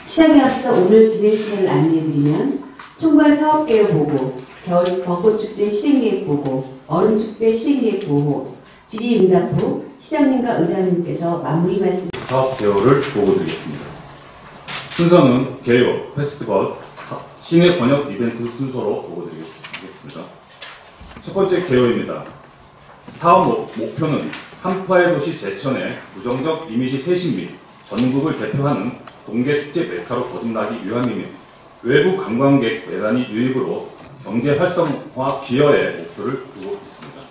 시작에 앞서 오늘 진행 시간을 안내해드리면 총괄 사업개요 보고, 겨울 벚꽃축제 실행계획 보고, 얼음축제 실행계획 보고, 질의응답 후 시장님과 의장님께서 마무리 말씀. 사업 개요를 보고드리겠습니다. 순서는 개요, 페스티벌, 시내 번역 이벤트 순서로 보고드리겠습니다. 첫 번째 개요입니다. 사업 목표는 한파의 도시 제천의 무정적 이미지 쇄신 및 전국을 대표하는 동계축제 메카로 거듭나기 위함이며 외부 관광객 대단위 유입으로 경제 활성화 기여의 목표를 두고 있습니다.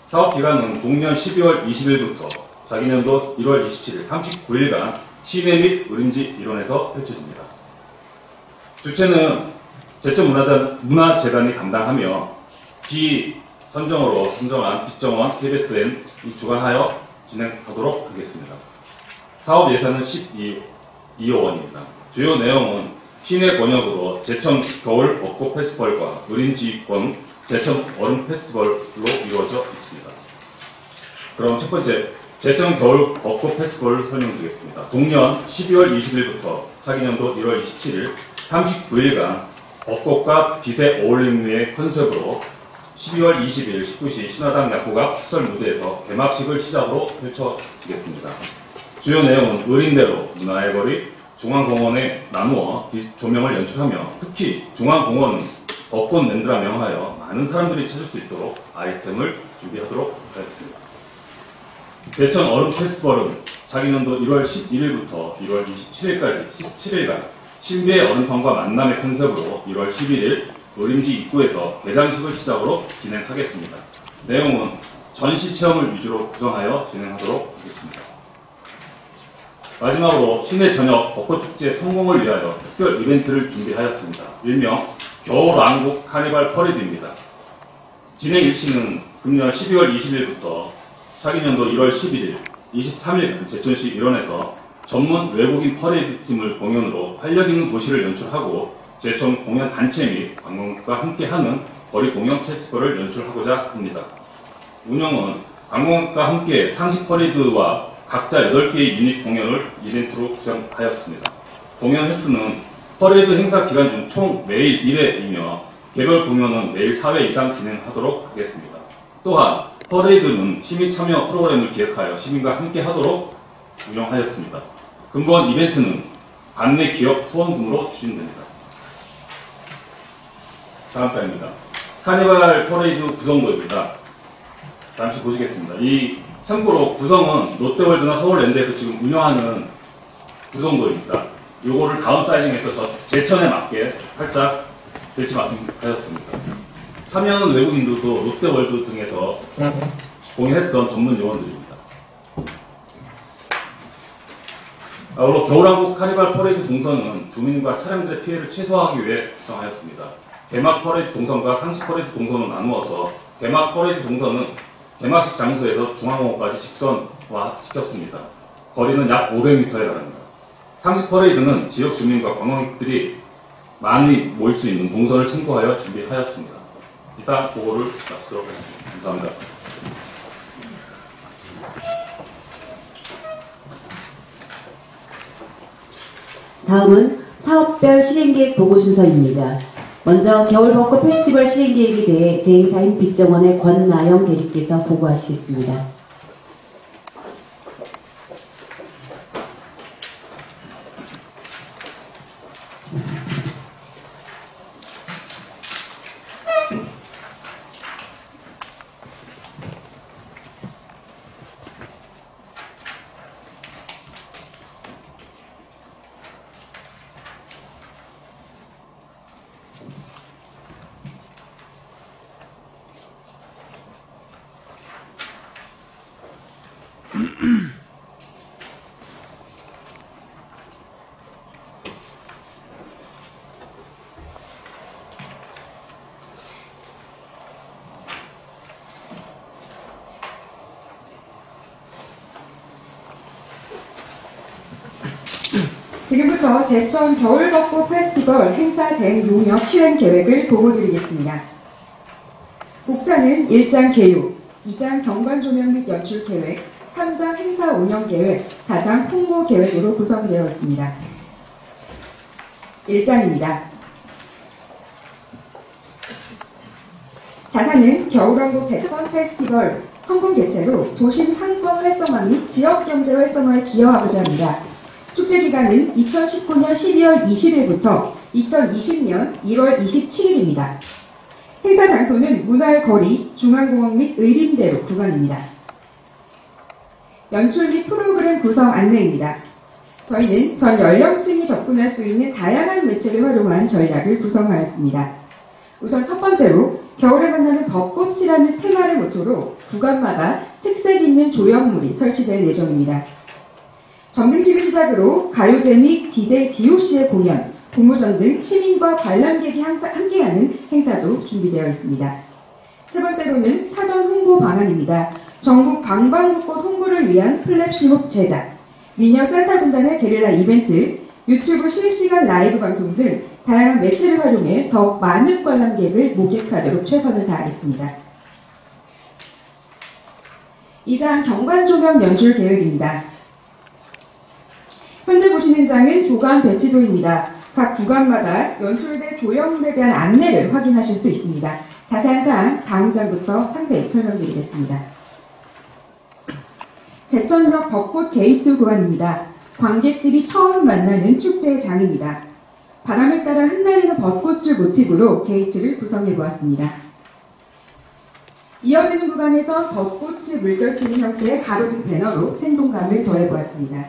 사업 기간은 동년 12월 20일부터 자기년도 1월 27일 39일간 시내 및 의림지 일원에서 펼쳐집니다. 주최는 제천문화재단이 담당하며 선정으로 선정한 빛정원 KBSN이 주관하여 진행하도록 하겠습니다. 사업 예산은 12억 원입니다. 주요 내용은 시내 번역으로 제천 겨울 벚꽃 페스티벌과 의림지권 제천 얼음 페스티벌로 이루어져 있습니다. 그럼 첫 번째, 제천 겨울 벚꽃 페스티벌을 설명드리겠습니다. 동년 12월 20일부터 차기년도 1월 27일 39일간 벚꽃과 빛의 어울림의 컨셉으로 12월 20일 19시 신화당 약국앞 축설 무대에서 개막식을 시작으로 펼쳐지겠습니다. 주요 내용은 의린대로 문화의 거리, 중앙공원에 나누어 빛 조명을 연출하며 특히 중앙공원은 벚꽃랜드라 명하여 많은 사람들이 찾을 수 있도록 아이템을 준비하도록 하였습니다. 제천 얼음 페스티벌은 차기년도 1월 11일부터 1월 27일까지 17일간 신비의 얼음성과 만남의 컨셉으로 1월 11일 의림지 입구에서 개장식을 시작으로 진행하겠습니다. 내용은 전시 체험을 위주로 구성하여 진행하도록 하겠습니다. 마지막으로 시내 전역 벚꽃축제 성공을 위하여 특별 이벤트를 준비하였습니다. 일명 겨울왕국 카니발 퍼레이드입니다. 진행 일시는 금년 12월 20일부터 차기년도 1월 11일 23일간 제천시 일원에서 전문 외국인 퍼레이드 팀을 공연으로 활력있는 도시를 연출하고 제천 공연 단체 및 관광객과 함께하는 거리 공연 페스티벌을 연출하고자 합니다. 운영은 관광객과 함께 상식 퍼레이드와 각자 8개의 유닛 공연을 이벤트로 구성하였습니다. 공연 횟수는 퍼레이드 행사 기간 중 총 매일 1회이며 개별 공연은 매일 4회 이상 진행하도록 하겠습니다. 또한 퍼레이드는 시민 참여 프로그램을 기획하여 시민과 함께 하도록 운영하였습니다. 근본 이벤트는 관내 기업 후원금으로 추진됩니다. 다음 장입니다. 카니발 퍼레이드 구성도입니다. 잠시 보시겠습니다. 참고로 구성은 롯데월드나 서울랜드에서 지금 운영하는 구성도입니다. 요거를 다운 사이징해서 제천에 맞게 살짝 배치 마킹하였습니다. 참여하는 외국인들도 롯데월드 등에서 공연했던 전문 요원들입니다. 아울러 겨울왕국 카니발 퍼레이드 동선은 주민과 차량들의 피해를 최소화하기 위해 구성하였습니다. 개막 퍼레이드 동선과 상식 퍼레이드 동선을 나누어서 개막 퍼레이드 동선은 개막식 장소에서 중앙공원까지 직선화시켰습니다. 거리는 약 500m에 달합니다. 상식 퍼레이드는 지역 주민과 관광객들이 많이 모일 수 있는 동선을 참고하여 준비하였습니다. 이상 보고를 마치도록 하겠습니다. 감사합니다. 다음은 사업별 실행계획 보고 순서입니다. 먼저 겨울 벚꽃 페스티벌 실행계획에 대해 대행사인 빛정원의 권나영 대리께서 보고하시겠습니다. 지금부터 제천 겨울벚꽃 페스티벌 행사 대응 용역 실행 계획을 보고드리겠습니다. 목차는 1장 개요, 2장 경관 조명 및 연출 계획, 3장 행사 운영 계획, 4장 홍보 계획으로 구성되어 있습니다. 1장입니다. 자사는 겨울왕국 제천 페스티벌 성공 개최로 도심 상권 활성화 및 지역 경제 활성화에 기여하고자 합니다. 축제 기간은 2019년 12월 20일부터 2020년 1월 27일입니다. 행사 장소는 문화의 거리, 중앙공원 및 의림대로 구간입니다. 연출 및 프로그램 구성 안내입니다. 저희는 전 연령층이 접근할 수 있는 다양한 매체를 활용한 전략을 구성하였습니다. 우선 첫 번째로 겨울에 만나는 벚꽃이라는 테마를 모토로 구간마다 특색 있는 조형물이 설치될 예정입니다. 점등식을 시작으로 가요제 및 DJ DOC의 공연, 공모전 등 시민과 관람객이 함께하는 행사도 준비되어 있습니다. 세 번째로는 사전 홍보 방안입니다. 전국 방방곡곡 홍보를 위한 플랩시몹 제작, 미녀 산타 군단의 게릴라 이벤트, 유튜브 실시간 라이브 방송 등 다양한 매체를 활용해 더욱 많은 관람객을 목격하도록 최선을 다하겠습니다. 2장 경관 조명 연출 계획입니다. 현재 보시는 장은 조간 배치도입니다. 각 구간마다 연출된 조형물에 대한 안내를 확인하실 수 있습니다. 자세한 사항 다음 장부터 상세히 설명드리겠습니다. 제천역 벚꽃 게이트 구간입니다. 관객들이 처음 만나는 축제의 장입니다. 바람에 따라 흩날리는 벚꽃을 모티브로 게이트를 구성해 보았습니다. 이어지는 구간에선 벚꽃이 물결치는 형태의 가로등 배너로 생동감을 더해 보았습니다.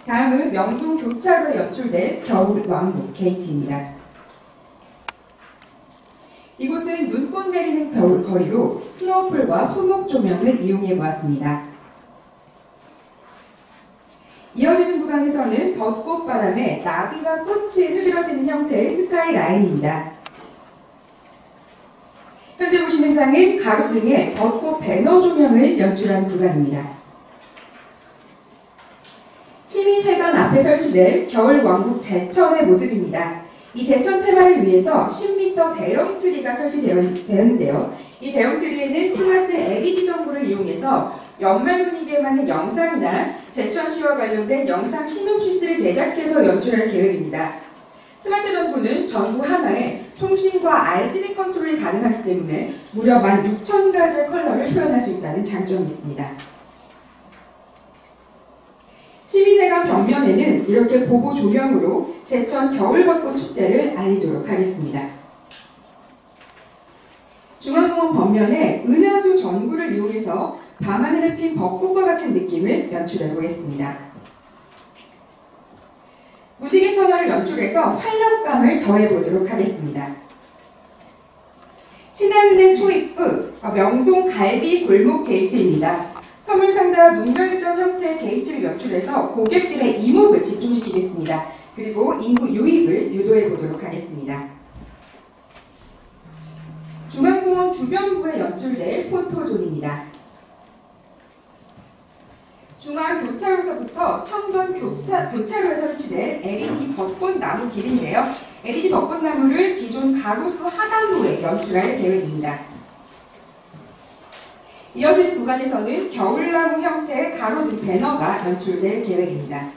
다음은 명동 교차로에 연출될 겨울 왕국 게이트입니다. 이곳은 눈꽃 내리는 겨울 거리로 스노우풀과 소목 조명을 이용해 보았습니다. 이어지는 구간에서는 벚꽃 바람에 나비와 꽃이 흐드러지는 형태의 스카이라인입니다. 현재 보시는 장은 가로등에 벚꽃 배너 조명을 연출한 구간입니다. 시민회관 앞에 설치될 겨울왕국 제천의 모습입니다. 이 제천 테마를 위해서 10m 대형 트리가 설치되었는데요. 이 대형 트리에는 스마트 LED 전구를 이용해서 연말 분위기에 맞는 영상이나 제천시와 관련된 영상 시놉시스를 제작해서 연출할 계획입니다. 스마트 전구는 전구 하나에 통신과 RGB 컨트롤이 가능하기 때문에 무려 16,000가지의 컬러를 표현할 수 있다는 장점이 있습니다. 시민회관 벽면에는 이렇게 보고 조명으로 제천 겨울벚꽃 축제를 알리도록 하겠습니다. 중앙공원 벽면에 은하수 전구를 이용해서 밤하늘에 핀 벚꽃과 같은 느낌을 연출해 보겠습니다. 무지개 터널을 연출해서 활력감을 더해 보도록 하겠습니다. 신한은행 초입부 명동 갈비 골목 게이트입니다. 선물상자와 문별점 형태의 게이트를 연출해서 고객들의 이목을 집중시키겠습니다. 그리고 인구 유입을 유도해 보도록 하겠습니다. 중앙공원 주변부에 연출될 포토존입니다. 중앙교차로서부터 청전 교차로에 설치될 LED 벚꽃나무 길인데요. LED 벚꽃나무를 기존 가로수 하단부에 연출할 계획입니다. 이어진 구간에서는 겨울나무 형태의 가로등 배너가 연출될 계획입니다.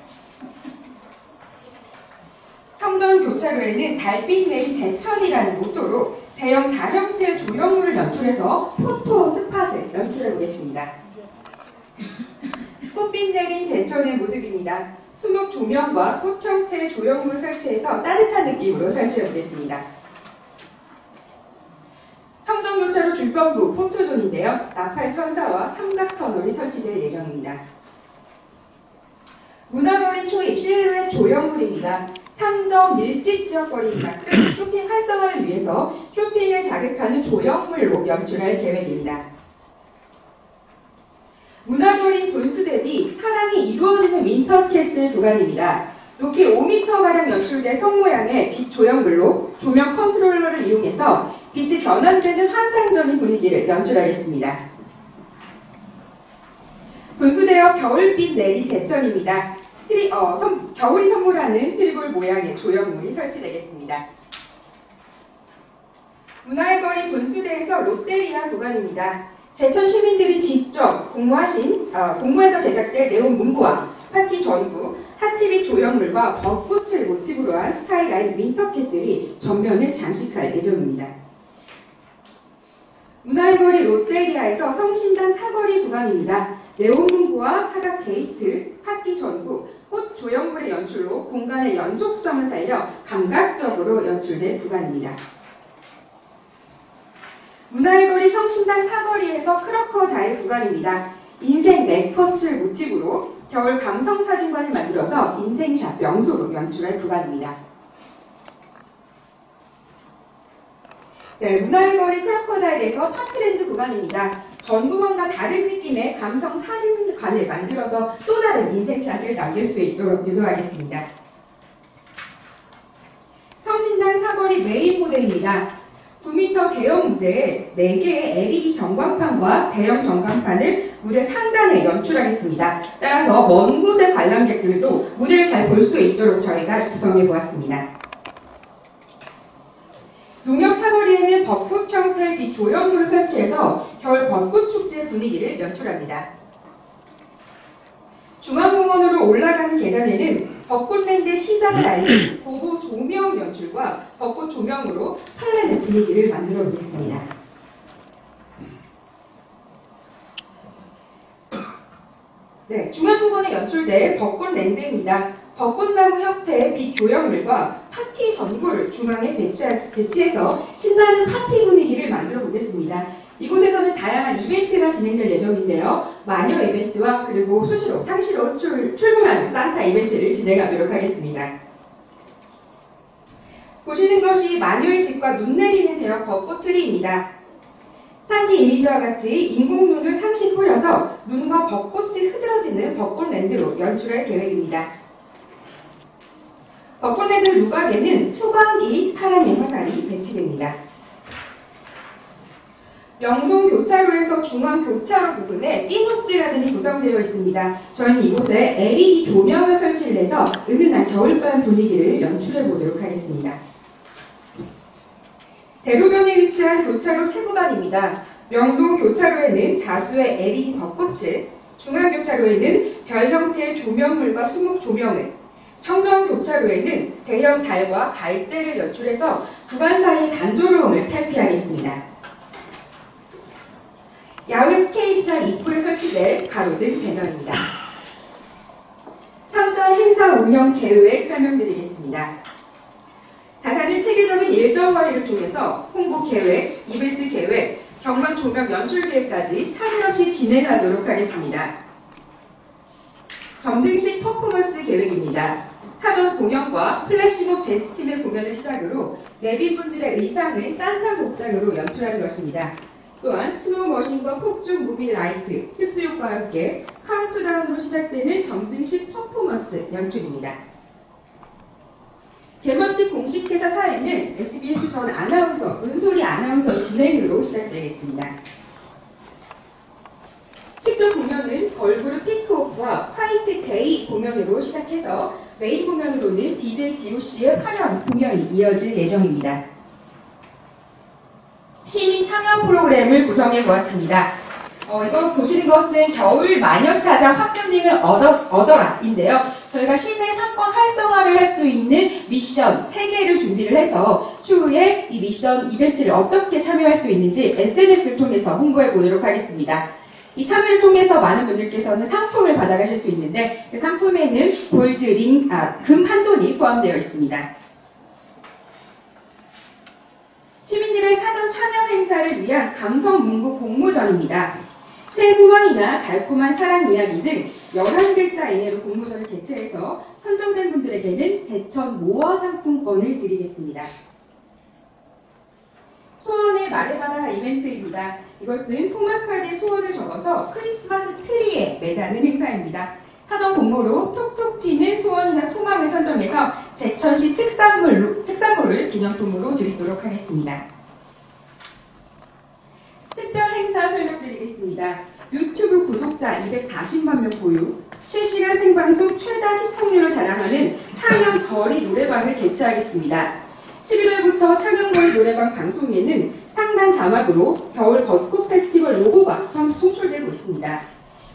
청전 교차로에는 달빛 내린 제천이라는 모토로 대형 달 형태의 조형물을 연출해서 포토 스팟을 연출해 보겠습니다. 꽃빛 내린 제천의 모습입니다. 수목 조명과 꽃 형태의 조형물을 설치해서 따뜻한 느낌으로 설치해 보겠습니다. 청정교차로 줄변부 포토존인데요. 나팔천사와 삼각터널이 설치될 예정입니다. 문화거리 초입 실루엣 조형물입니다. 상점, 밀집 지역거리인 만큼 쇼핑 활성화를 위해서 쇼핑을 자극하는 조형물로 연출할 계획입니다. 문화거리 분수대 뒤 사랑이 이루어지는 윈터캐슬 구간입니다. 높이 5m가량 연출된 성 모양의 빛 조형물로 조명 컨트롤러를 이용해서 빛이 변환되는 환상적인 분위기를 연출하겠습니다. 분수대역 겨울빛 내리 제천입니다. 겨울이 선물하는 트리볼 모양의 조형물이 설치되겠습니다. 문화의 거리 분수대에서 롯데리아 구간입니다. 제천 시민들이 직접 공모해서 제작된 네온 문구와 파티 전구, 핫티 햇빛 조형물과 벚꽃을 모티브로 한 스카이라인 윈터캐슬이 전면을 장식할 예정입니다. 문화의 거리 롯데리아에서 성신당 사거리 구간입니다. 네온문구와 사각 게이트, 파티 전구, 꽃 조형물의 연출로 공간의 연속성을 살려 감각적으로 연출된 구간입니다. 문화의 거리 성신당 사거리에서 크로커다일 구간입니다. 인생 네컷을 모티브로 겨울 감성 사진관을 만들어서 인생샷 명소로 연출할 구간입니다. 네, 문화의 거리 크로커다일에서 파티랜드 구간입니다. 전 구간과 다른 느낌의 감성 사진관을 만들어서 또 다른 인생샷을 남길 수 있도록 유도하겠습니다. 성신당 사거리 메인 무대입니다. 9m 대형 무대에 4개의 LED 전광판과 대형 전광판을 무대 상단에 연출하겠습니다. 따라서 먼 곳의 관람객들도 무대를 잘 볼 수 있도록 저희가 구성해 보았습니다. 용역 사거리에는 벚꽃 형태의 빛 조형물을 설치해서 겨울 벚꽃 축제 분위기를 연출합니다. 중앙공원으로 올라가는 계단에는 벚꽃랜드 시작을 알린 고보 조명 연출과 벚꽃 조명으로 설레는 분위기를 만들어 보겠습니다. 네, 중앙공원에 연출될 벚꽃랜드입니다. 벚꽃나무 형태의 빛 조형물과 파티 전구를 중앙에 배치해서 신나는 파티 분위기를 만들어 보겠습니다. 이곳에서는 다양한 이벤트가 진행될 예정인데요. 마녀 이벤트와 그리고 수시로 상시로 출근하는 산타 이벤트를 진행하도록 하겠습니다. 보시는 것이 마녀의 집과 눈 내리는 대형 벚꽃 트리입니다. 상기 이미지와 같이 인공눈을 상시 뿌려서 눈과 벚꽃이 흐드러지는 벚꽃랜드로 연출할 계획입니다. 벚꽃랜드 누각에는 투광기 사랑의 화살이 배치됩니다. 명동 교차로에서 중앙 교차로 부분에 띠노치 가든이 구성되어 있습니다. 저희는 이곳에 LED 조명을 설치를 해서 은은한 겨울밤 분위기를 연출해 보도록 하겠습니다. 대로변에 위치한 교차로 세 구간입니다. 명동 교차로에는 다수의 LED 벚꽃을, 중앙 교차로에는 별 형태의 조명물과 수목 조명을, 청정 교차로에는 대형 달과 갈대를 연출해서 구간 사이의 단조로움을 탈피하겠습니다. 야외 스케이트장 입구에 설치될 가로등 배너입니다. 3차 행사 운영 계획 설명드리겠습니다. 자사는 체계적인 일정 관리를 통해서 홍보 계획, 이벤트 계획, 경관 조명 연출 계획까지 차질 없이 진행하도록 하겠습니다. 점등식 퍼포먼스 계획입니다. 사전 공연과 플래시몹 댄스팀의 공연을 시작으로 내빈분들의 의상을 산타 복장으로 연출하는 것입니다. 또한 스노우머신과 폭죽 무비 라이트, 특수효과와 함께 카운트다운으로 시작되는 점등식 퍼포먼스 연출입니다. 개막식 공식 회사 사회는 SBS 전 아나운서, 은솔이 아나운서 진행으로 시작되겠습니다. 직접 공연은 걸그룹 피크오프와 화이트 데이 공연으로 시작해서 메인 공연으로는 DJ DOC의 화려한 공연이 이어질 예정입니다. 시민 참여 프로그램을 구성해 보았습니다. 이거 보시는 것은 겨울 마녀차장 확정링을 얻어라인데요. 저희가 시내 상권 활성화를 할 수 있는 미션 3개를 준비를 해서 추후에 이 미션 이벤트를 어떻게 참여할 수 있는지 SNS를 통해서 홍보해 보도록 하겠습니다. 이 참여를 통해서 많은 분들께서는 상품을 받아가실 수 있는데 그 상품에는 금 한 돈이 포함되어 있습니다. 시민들의 사전 참여 행사를 위한 감성 문구 공모전입니다. 새 소망이나 달콤한 사랑 이야기 등 11글자 이내로 공모전을 개최해서 선정된 분들에게는 제천 모어 상품권을 드리겠습니다. 소원을 말해봐라 이벤트입니다. 이것은 소막하게 소원을 적어서 크리스마스 트리에 매다는 행사입니다. 사전 공모로 톡톡 튀는 소원이나 소망을 선정해서 제천시 특산물을 기념품으로 드리도록 하겠습니다. 특별 행사 설명드리겠습니다. 유튜브 구독자 240만 명 보유, 실시간 생방송 최다 시청률을 자랑하는 창녕거리 노래방을 개최하겠습니다. 11월부터 창녕거리 노래방 방송에는 상단 자막으로 겨울 벚꽃 페스티벌 로고가 송출되고 있습니다.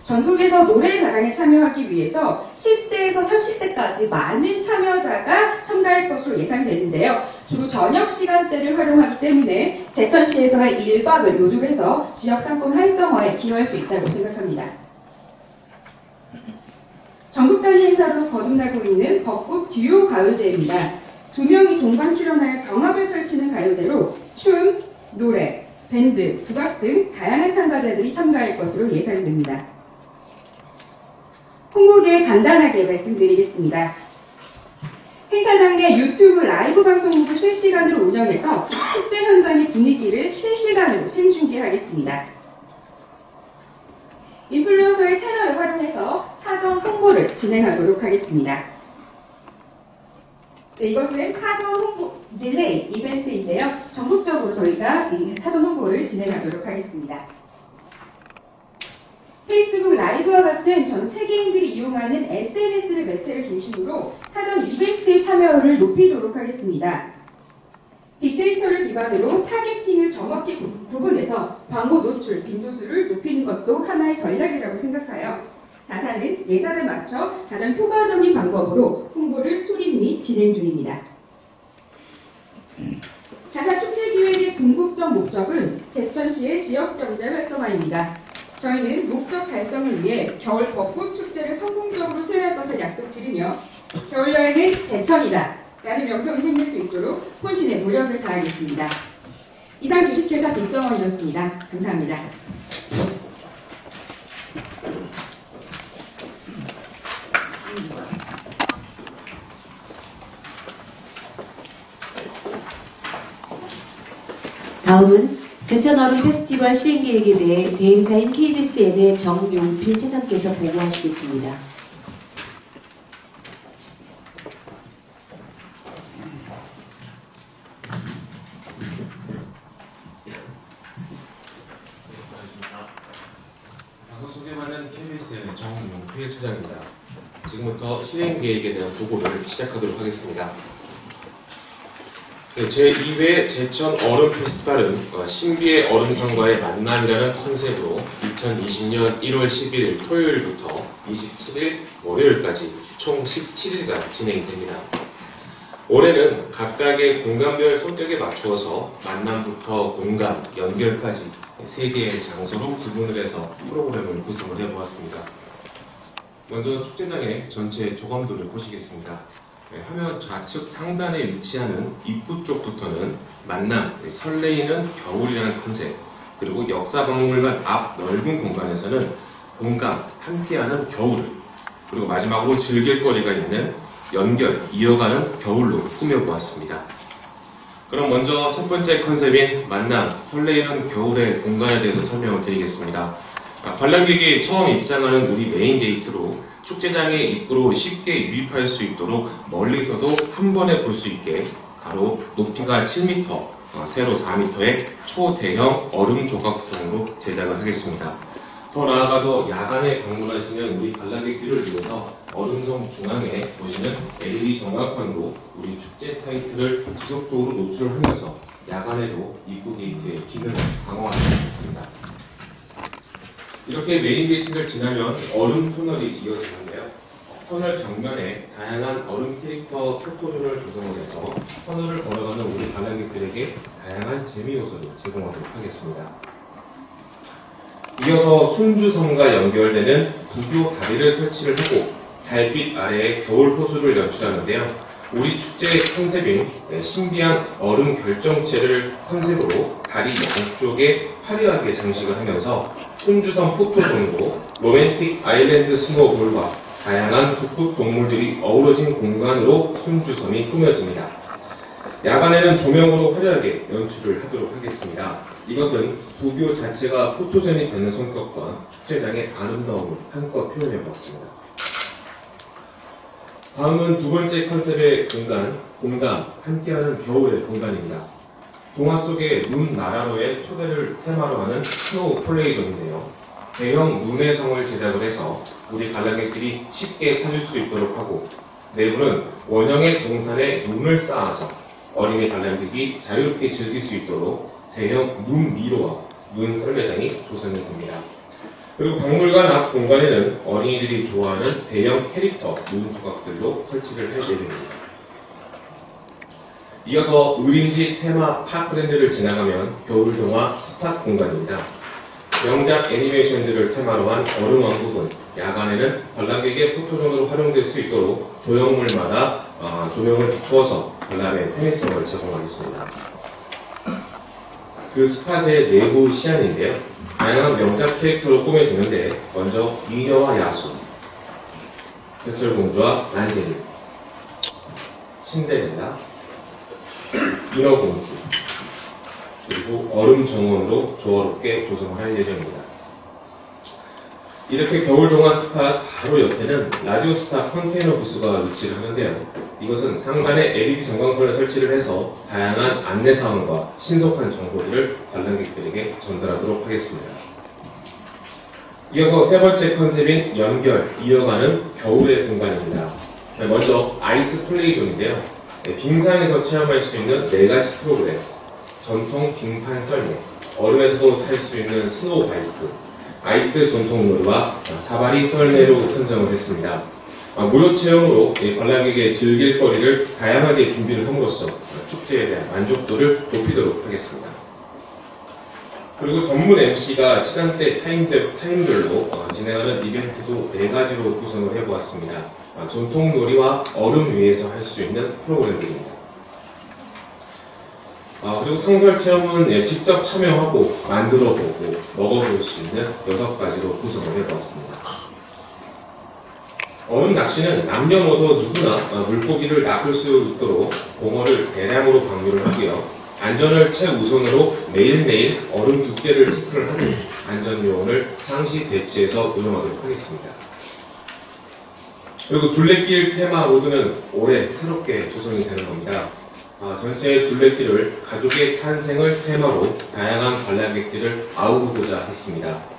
전국에서 노래자랑에 참여하기 위해서 10대에서 30대까지 많은 참여자가 참가할 것으로 예상되는데요. 주로 저녁 시간대를 활용하기 때문에 제천시에서의 1박을 요즘해서 지역 상권 활성화에 기여할 수 있다고 생각합니다. 전국 단위 행사로 거듭나고 있는 벚꽃 듀오 가요제입니다. 2명이 동반 출연하여 경합을 펼치는 가요제로 춤, 노래, 밴드, 국악 등 다양한 참가자들이 참가할 것으로 예상됩니다. 홍보기에 간단하게 말씀드리겠습니다. 행사장 내 유튜브 라이브 방송국을 실시간으로 운영해서 축제 현장의 분위기를 실시간으로 생중계하겠습니다. 인플루언서의 채널을 활용해서 사전 홍보를 진행하도록 하겠습니다. 네, 이것은 사전 홍보 릴레이 이벤트인데요. 전국적으로 저희가 이 사전 홍보를 진행하도록 하겠습니다. 페이스북 라이브와 같은 전 세계인들이 이용하는 SNS를 매체를 중심으로 사전 이벤트 참여율을 높이도록 하겠습니다. 빅데이터를 기반으로 타겟팅을 정확히 구분해서 광고 노출 빈도수를 높이는 것도 하나의 전략이라고 생각하여 자사는 예산에 맞춰 가장 효과적인 방법으로 홍보를 수립 및 진행 중입니다. 자사 축제 기획의 궁극적 목적은 제천시의 지역 경제 활성화입니다. 저희는 목적 달성을 위해 겨울 벚꽃 축제를 성공적으로 수행할 것을 약속드리며 겨울 여행은 제천이다 라는 명성이 생길 수 있도록 혼신의 노력을 다하겠습니다. 이상 주식회사 빅정원이었습니다. 감사합니다. 다음은 제천 얼음 페스티벌 시행 계획에 대해 대행사인 KBSN의 정용필 차장께서 보고하시겠습니다. 방송 소개받은 KBSN의 정용필 차장입니다. 지금부터 실행 계획에 대한 보고를 시작하도록 하겠습니다. 네, 제2회 제천 얼음 페스티벌은 신비의 얼음성과의 만남이라는 컨셉으로 2020년 1월 11일 토요일부터 27일 월요일까지 총 17일간 진행됩니다. 올해는 각각의 공간별 성격에 맞추어서 만남부터 공감, 연결까지 3개의 장소로 구분을 해서 프로그램을 구성을 해보았습니다. 먼저 축제장의 전체 조감도를 보시겠습니다. 화면 좌측 상단에 위치하는 입구 쪽부터는 만남, 설레이는 겨울이라는 컨셉, 그리고 역사박물관 앞 넓은 공간에서는 공감, 함께하는 겨울, 그리고 마지막으로 즐길 거리가 있는 연결, 이어가는 겨울로 꾸며보았습니다. 그럼 먼저 첫 번째 컨셉인 만남, 설레이는 겨울의 공간에 대해서 설명을 드리겠습니다. 관람객이 처음 입장하는 우리 메인 게이트로 축제장의 입구로 쉽게 유입할 수 있도록 멀리서도 한 번에 볼 수 있게 가로 높이가 7m, 세로 4m의 초대형 얼음 조각성으로 제작을 하겠습니다. 더 나아가서 야간에 방문하시는 우리 관람객들을 위해서 얼음성 중앙에 보시는 LED 정확관으로 우리 축제 타이틀을 지속적으로 노출하면서 야간에도 입구 게이트의 기능을 강화하겠습니다. 이렇게 메인 게이트를 지나면 얼음 터널이 이어지는데요. 터널 벽면에 다양한 얼음 캐릭터 포토존을 조성을 해서 터널을 걸어가는 우리 관람객들에게 다양한 재미 요소를 제공하도록 하겠습니다. 이어서 순주섬과 연결되는 부교 다리를 설치를 하고 달빛 아래에 겨울 호수를 연출하는데요. 우리 축제의 컨셉인 신비한 얼음 결정체를 컨셉으로 다리 양쪽에 화려하게 장식을 하면서 순주섬 포토존으로 로맨틱 아일랜드 스노우볼과 다양한 북극 동물들이 어우러진 공간으로 순주섬이 꾸며집니다. 야간에는 조명으로 화려하게 연출을 하도록 하겠습니다. 이것은 부교 자체가 포토존이 되는 성격과 축제장의 아름다움을 한껏 표현해보았습니다. 다음은 두 번째 컨셉의 공간, 공감, 함께하는 겨울의 공간입니다. 동화 속의 눈 나라로의 초대를 테마로 하는 스노우 플레이존인데요. 대형 눈의 성을 제작을 해서 우리 관람객들이 쉽게 찾을 수 있도록 하고 내부는 원형의 동산에 눈을 쌓아서 어린이 관람객이 자유롭게 즐길 수 있도록 대형 눈 미로와 눈 썰매장이 조성이 됩니다. 그리고 박물관 앞 공간에는 어린이들이 좋아하는 대형 캐릭터 무슨 조각들도 설치를 할 예정입니다. 이어서 의림지 테마 파크랜드를 지나가면 겨울동화 스팟 공간입니다. 명작 애니메이션들을 테마로 한 얼음왕국은 야간에는 관람객의 포토존으로 활용될 수 있도록 조형물마다 조명을 비추어서 관람의 편의성을 제공하겠습니다. 그 스팟의 내부 시안인데요. 다양한 명작 캐릭터로 꾸며지는데 먼저 미녀와 야수, 백설공주와 란제리, 신데렐라, 인어공주, 그리고 얼음 정원으로 조화롭게 조성을 할 예정입니다. 이렇게 겨울동화 스팟 바로 옆에는 라디오스타 컨테이너 부스가 위치를 하는데요. 이것은 상단에 LED 전광판을 설치를 해서 다양한 안내사항과 신속한 정보들을 관람객들에게 전달하도록 하겠습니다. 이어서 세 번째 컨셉인 연결, 이어가는 겨울의 공간입니다. 먼저 아이스 플레이존인데요. 빙상에서 체험할 수 있는 4가지 프로그램, 전통 빙판 썰매, 얼음에서도 탈 수 있는 스노우 바이크, 아이스 전통놀이와 사바리 썰매로 선정을 했습니다. 무료 체험으로 관람객의 즐길 거리를 다양하게 준비를 함으로써 축제에 대한 만족도를 높이도록 하겠습니다. 그리고 전문 MC가 시간대 타임별로 진행하는 이벤트도 4가지로 구성을 해보았습니다. 전통놀이와 얼음 위에서 할 수 있는 프로그램들입니다. 그리고 상설 체험은 직접 참여하고 만들어보고 먹어볼 수 있는 6가지로 구성을 해보았습니다. 얼음 낚시는 남녀노소 누구나 물고기를 낚을 수 있도록 봉어를 대량으로 방류를 하고요. 안전을 최우선으로 매일매일 얼음 두께를 체크를 하고 안전요원을 상시 배치해서 운영하도록 하겠습니다. 그리고 둘레길 테마 로드는 올해 새롭게 조성이 되는 겁니다. 전체 둘레길을 가족의 탄생을 테마로 다양한 관람객들을 아우르고자 했습니다.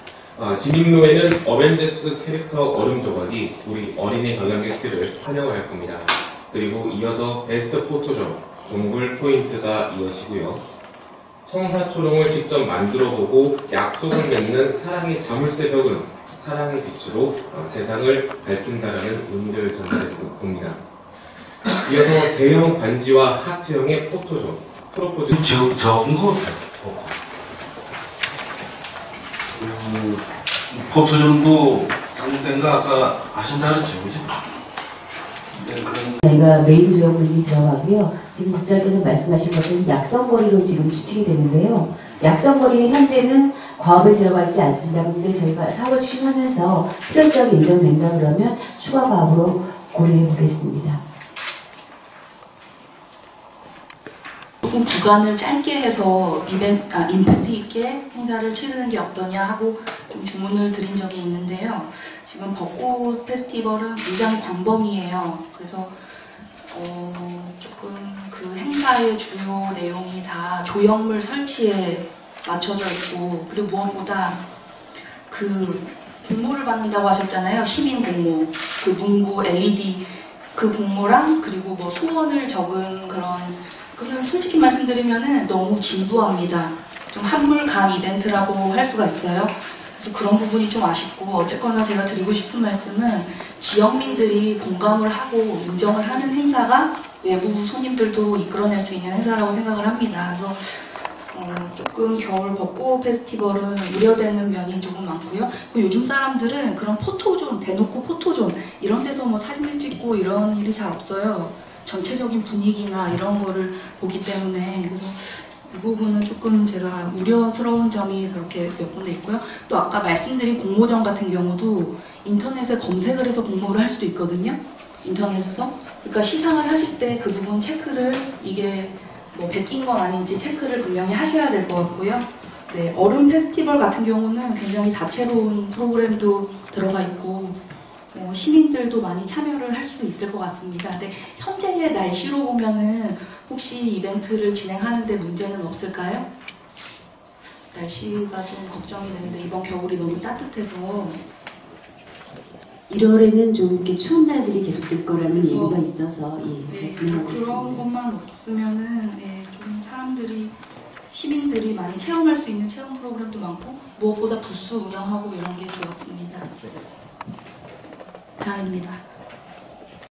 진입로에는 어벤져스 캐릭터 얼음 조각이 우리 어린이 관람객들을 환영을 할 겁니다. 그리고 이어서 베스트 포토존, 동굴 포인트가 이어지고요. 청사초롱을 직접 만들어보고 약속을 맺는 사랑의 자물쇠 벽은 사랑의 빛으로 세상을 밝힌다라는 의미를 전달해 봅니다. 이어서 대형 반지와 하트형의 포토존, 프로포즈 적은 것 포토존도 다른 데인가 아까 하신다 그랬죠, 그죠? 저희가 메인 조형물이 들어가고요. 지금 국장께서 말씀하신 것은 약성거리로 지금 추측이 되는데요. 약성거리는 현재는 과업에 들어가 있지 않습니다. 근데 저희가 사업을 추진하면서 필요성이 인정된다 그러면 추가 과업으로 고려해 보겠습니다. 조금 구간을 짧게 해서 임팩트 있게 행사를 치르는 게 어떠냐 하고 좀 주문을 드린 적이 있는데요. 지금 벚꽃 페스티벌은 굉장히 광범위해요. 그래서 조금 그 행사의 주요 내용이 다 조형물 설치에 맞춰져 있고, 그리고 무엇보다 그 공모를 받는다고 하셨잖아요. 시민 공모, 그 문구 LED 그 공모랑 그리고 뭐 소원을 적은 그건 솔직히 말씀드리면은 너무 진부합니다. 좀 한물간 이벤트라고 할 수가 있어요. 그래서 그런 부분이 좀 아쉽고, 어쨌거나 제가 드리고 싶은 말씀은 지역민들이 공감을 하고 인정을 하는 행사가 외부 손님들도 이끌어낼 수 있는 행사라고 생각을 합니다. 그래서 조금 겨울 벚꽃 페스티벌은 우려되는 면이 조금 많고요. 요즘 사람들은 그런 포토존, 대놓고 포토존 이런 데서 뭐 사진을 찍고 이런 일이 잘 없어요. 전체적인 분위기나 이런 거를 보기 때문에. 그래서 이 부분은 조금 제가 우려스러운 점이 그렇게 몇 군데 있고요. 또 아까 말씀드린 공모전 같은 경우도 인터넷에 검색을 해서 공모를 할 수도 있거든요. 인터넷에서. 그러니까 시상을 하실 때 그 부분 체크를, 이게 뭐 베낀 건 아닌지 체크를 분명히 하셔야 될 것 같고요. 네, 얼음 페스티벌 같은 경우는 굉장히 다채로운 프로그램도 들어가 있고 시민들도 많이 참여를 할 수 있을 것 같습니다. 근데 현재의 날씨로 보면은 혹시 이벤트를 진행하는데 문제는 없을까요? 날씨가 좀 걱정이 되는데 이번 겨울이 너무 따뜻해서 1월에는 좀 이렇게 추운 날들이 계속될 거라는 예보가 있어서 잘 네, 진행하고 그런 있습니다. 것만 없으면은 좀 사람들이 시민들이 많이 체험할 수 있는 체험 프로그램도 많고 무엇보다 부스 운영하고 이런 게 좋았습니다. 다음입니다.